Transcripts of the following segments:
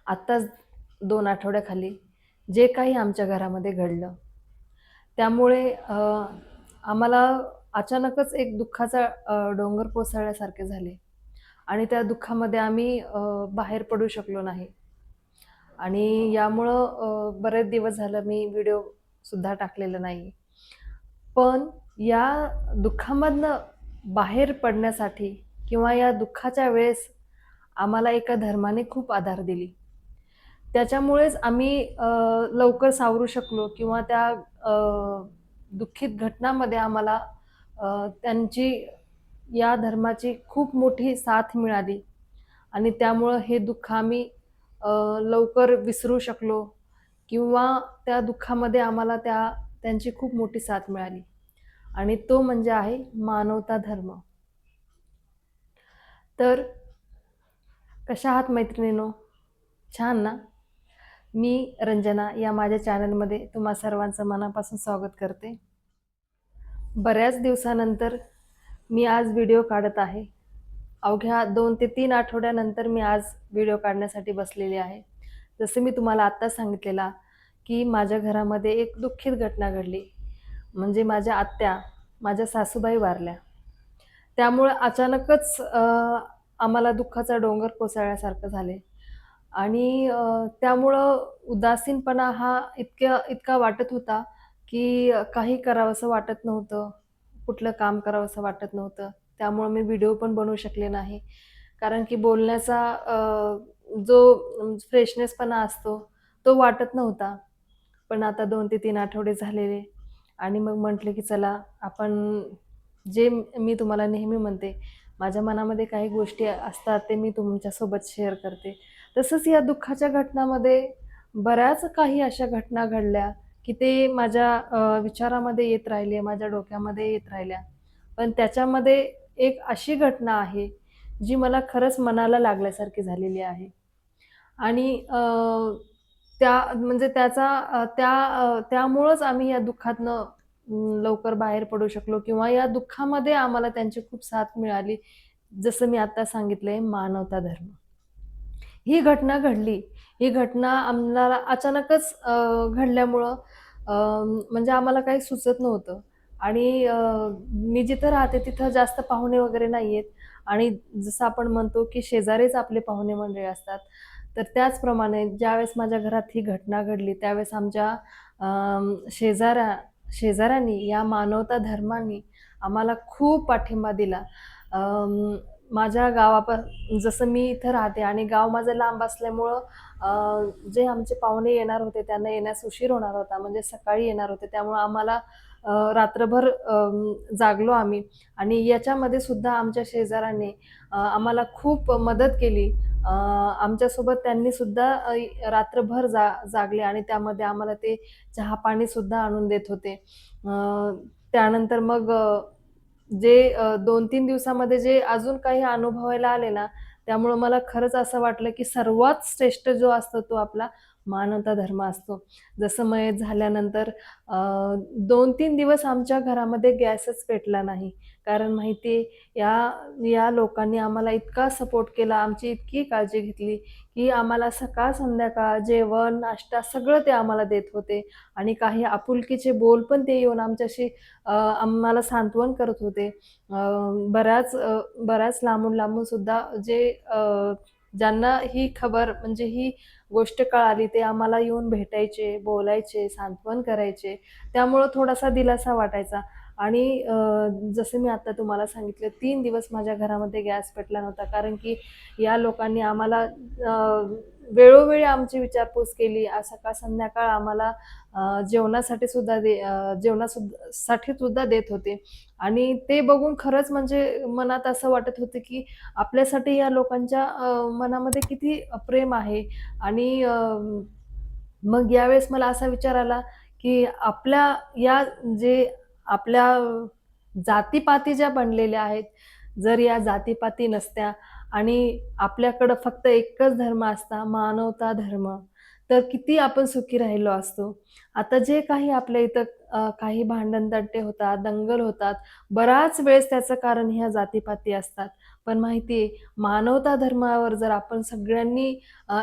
आत्ताच 2 आठवड्याखाली जे काही आमच्या घरामध्ये घडलं, त्यामुळे आम्हाला अचानकच एक दुःखाचा डोंगर कोसळल्यासारखे झाले आणि त्या दुःखामध्ये आम्ही बाहेर पडू शकलो नाही आणि यामुळं बरेच दिवस झालं मी व्हिडिओसुद्धा टाकलेला नाही. पण या दुःखामधनं बाहेर पडण्यासाठी किंवा या दुःखाच्या वेळेस आम्हाला एका धर्माने खूप आधार दिली. त्याच्यामुळेच आम्ही लवकर सावरू शकलो किंवा त्या दुःखित घटनामध्ये आम्हाला त्यांची या धर्माची खूप मोठी साथ मिळाली आणि त्यामुळं हे दुःख आम्ही लवकर विसरू शकलो किंवा त्या दुःखामध्ये आम्हाला त्यांची खूप मोठी साथ मिळाली आणि तो म्हणजे आहे मानवता धर्म. तर कशा आहात मैत्रिणींनो? छान ना? मी रंजना या माझ्या चॅनलमध्ये तुम्हा सर्वांचं मनापासून स्वागत करते. बऱ्याच दिवसानंतर मी आज व्हिडिओ काढत आहे. अवघ्या 2 ते 3 आठवड्यानंतर मी आज व्हिडिओ काढण्यासाठी बसलेली आहे. जसं मी तुम्हाला आत्ताच सांगितलेला, की माझ्या घरामध्ये एक दुःखित घटना घडली. म्हणजे माझ्या आत्या, माझ्या सासूबाई वारल्या. त्यामुळे अचानकच आम्हाला दुःखाचा डोंगर कोसळल्यासारखं झाले आणि त्यामुळं उदासीनपणा हा इतका वाटत होता, की काही करावसं वाटत नव्हतं. कुठलं काम करावसं वाटत नव्हतं. त्यामुळं मी व्हिडिओ पण बनवू शकले नाही. कारण की बोलण्याचा जो फ्रेशनेसपणा असतो, तो वाटत नव्हता. पण आता 2 ते 3 आठवडे झालेले आणि मग म्हटलं की चला आपण जे मी तुम्हाला नेहमी म्हणते, माझ्या मनामध्ये काही गोष्टी असतात ते मी तुमच्यासोबत शेअर करते. तसंच या दुःखाच्या घटनामध्ये बऱ्याच काही अशा घटना घडल्या, की ते माझ्या विचारामध्ये येत राहिले, माझ्या डोक्यामध्ये येत राहिल्या. पण त्याच्यामध्ये एक अशी घटना आहे, जी मला खरंच मनाला लागल्यासारखी झालेली आहे. आणि त्या म्हणजे त्यामुळंच आम्ही या दुःखातनं लवकर बाहेर पडू शकलो किंवा या दुःखामध्ये आम्हाला त्यांची खूप साथ मिळाली. जसं मी आता सांगितलंय मानवता धर्म. ही घटना घडली. ही घटना आम्हाला अचानकच घडल्यामुळं म्हणजे आम्हाला काही सुचत नव्हतं आणि मी जिथं राहते तिथं जास्त पाहुणे वगैरे नाहीयेत आणि जसं आपण म्हणतो, की शेजारीच आपले पाहुणे मंडळी असतात. तर त्याचप्रमाणे ज्यावेळेस माझ्या घरात ही घटना घडली, त्यावेळेस आमच्या शेजाऱ्यांनी या मानवता धर्मानी आम्हाला खूप पाठिंबा दिला. माझ्या जसं मी इथं राहते आणि गाव माझं लांब असल्यामुळं जे आमचे पाहुणे येणार होते त्यांना येण्यास उशीर होणार होता. म्हणजे सकाळी येणार होते. त्यामुळं आम्हाला रात्रभर जागलो आम्ही आणि याच्यामध्ये सुद्धा आमच्या शेजाऱ्यांनी आम्हाला खूप मदत केली. आमच्यासोबत त्यांनी सुद्धा रात्रभर जागले आणि त्यामध्ये आम्हाला ते चहा-पाणी सुद्धा आणून देत होते. त्यानंतर मग जे 2-3 दिवसामध्ये जे अजून काही अनुभवायला आले ना, त्यामुळं मला खरंच असं वाटलं, की सर्वात श्रेष्ठ जो असतो तो आपला मानवता धर्म असतो. जसं मयत झाल्यानंतर 2-3 दिवस आमच्या घरामध्ये गॅसच पेटला नाही. कारण माहिती आहे या या लोकांनी आम्हाला इतका सपोर्ट केला, आमची इतकी काळजी घेतली, की आम्हाला सकाळ-संध्याकाळ जेवण, नाश्ता सगळं ते आम्हाला देत होते आणि काही आपुलकीचे बोल पण ते येऊन आमच्याशी आम्हाला सांत्वन करत होते. बऱ्याच लांबून-लांबून सुद्धा ज्यांना ही खबर म्हणजे ही गोष्ट कळाली ते आम्हाला येऊन भेटायचे, बोलायचे, सांत्वन करायचे. त्यामुळं थोडासा दिलासा वाटायचा आणि जसं मी आता तुम्हाला सांगितलं 3 दिवस माझ्या घरामध्ये गॅस पेटला नव्हता. कारण की या लोकांनी आम्हाला वेळोवेळी आमची विचारपूस केली. सकाळ-संध्याकाळ आम्हाला जेवणासाठी सुद्धा देत होते आणि ते बघून खरंच म्हणजे मनात असं वाटत होतं, की आपल्यासाठी या लोकांच्या मनामध्ये किती प्रेम आहे आणि मग यावेळेस मला असा विचार आला, की या जे आपल्या जाती ज्या बनलेल्या आहेत, जर या जाती नसत्या आणि आपल्याकडं फक्त एकच धर्म असता, मानवता धर्म, तर किती आपण सुखी राहिलो असतो. आता जे काही आपल्या इथं काही भांडण-तंटे होतात, दंगल होतात, बराच वेळेस त्याचं कारण ह्या जाती असतात. पण माहिती आहे, मानवता धर्मावर जर आपण सगळ्यांनी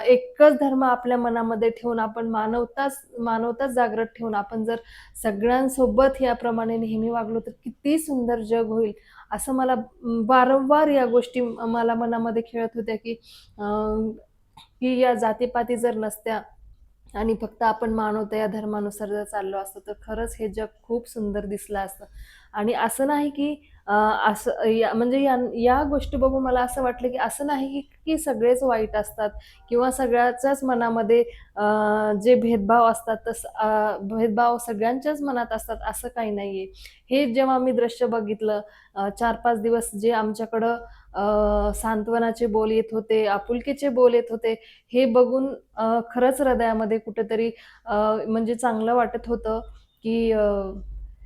एकच धर्म आपल्या मनामध्ये ठेवून आपण मानवताच जागृत ठेवून आपण जर सगळ्यांसोबत याप्रमाणे नेहमी वागलो, तर किती सुंदर जग होईल. असं मला वारंवार या गोष्टी मला मनामध्ये खेळत होत्या, की या जातीपाती जर नसत्या आणि फक्त आपण मानवता या धर्मानुसार जर चाललो असतो, तर खरंच हे जग खूप सुंदर दिसलं असतं. आणि असं नाही की अ, असं या म्हणजे या गोष्टी बघून मला असं वाटलं, की असं नाही की सगळेच वाईट असतात किंवा सगळ्याच्याच मनामध्ये जे भेदभाव असतात भेदभाव सगळ्यांच्याच मनात असतात असं काही नाहीये. हे जेव्हा मी दृश्य बघितलं 4-5 दिवस जे आमच्याकडं सांत्वनाचे बोल येत होते, आपुलकीचे बोल येत होते, हे बघून खरंच हृदयामध्ये कुठेतरी म्हणजे चांगलं वाटत होतं, की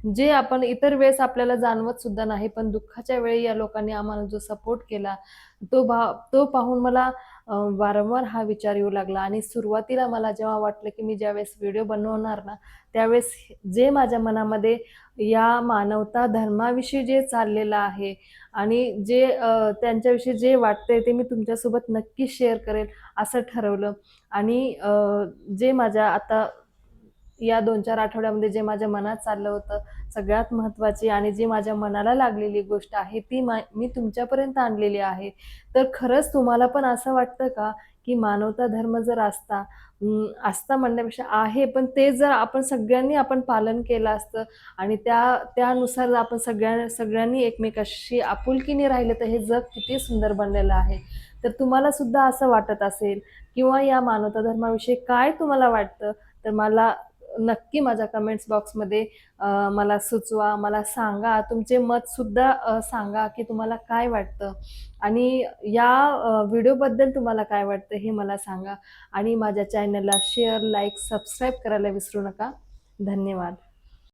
जे आपण इतर वेळेस आपल्याला जाणवत सुद्धा नाही, पण दुःखाच्या वेळी या लोकांनी आम्हाला जो सपोर्ट केला, तो पाहून मला वारंवार हा विचार येऊ लागला आणि सुरुवातीला मला जेव्हा वाटलं, की मी ज्यावेळेस व्हिडिओ बनवणार ना, त्यावेळेस जे माझ्या मनामध्ये या मानवता धर्माविषयी जे चाललेलं आहे आणि जे त्यांच्याविषयी जे वाटतंय ते मी तुमच्यासोबत नक्की शेअर करेल असं ठरवलं आणि जे माझ्या आता या 2-4 आठवड्यामध्ये जे माझ्या मनात चाललं होतं, सगळ्यात महत्त्वाची आणि जी माझ्या मनाला लागलेली गोष्ट आहे, ती मी तुमच्यापर्यंत आणलेली आहे. तर खरंच तुम्हाला पण असं वाटतं का, की मानवता धर्म जर असता म्हणण्यापेक्षा आहे, पण ते जर आपण सगळ्यांनी पालन केलं असतं आणि त्यानुसार जर आपण सगळ्यांनी एकमेकांशी आपुलकीने राहिलं, तर हे जग किती सुंदर बनलेलं आहे. तर तुम्हाला सुद्धा असं वाटत असेल किंवा या मानवता धर्माविषयी काय तुम्हाला वाटतं, तर मला नक्की माझ्या कमेंट्स बॉक्समध्ये मला सुचवा, मला सांगा. तुमचे मतसुद्धा सांगा, की तुम्हाला काय वाटतं आणि या व्हिडिओबद्दल तुम्हाला काय वाटतं हे मला सांगा आणि माझ्या चॅनलला शेअर, लाईक, सबस्क्राईब करायला विसरू नका. धन्यवाद.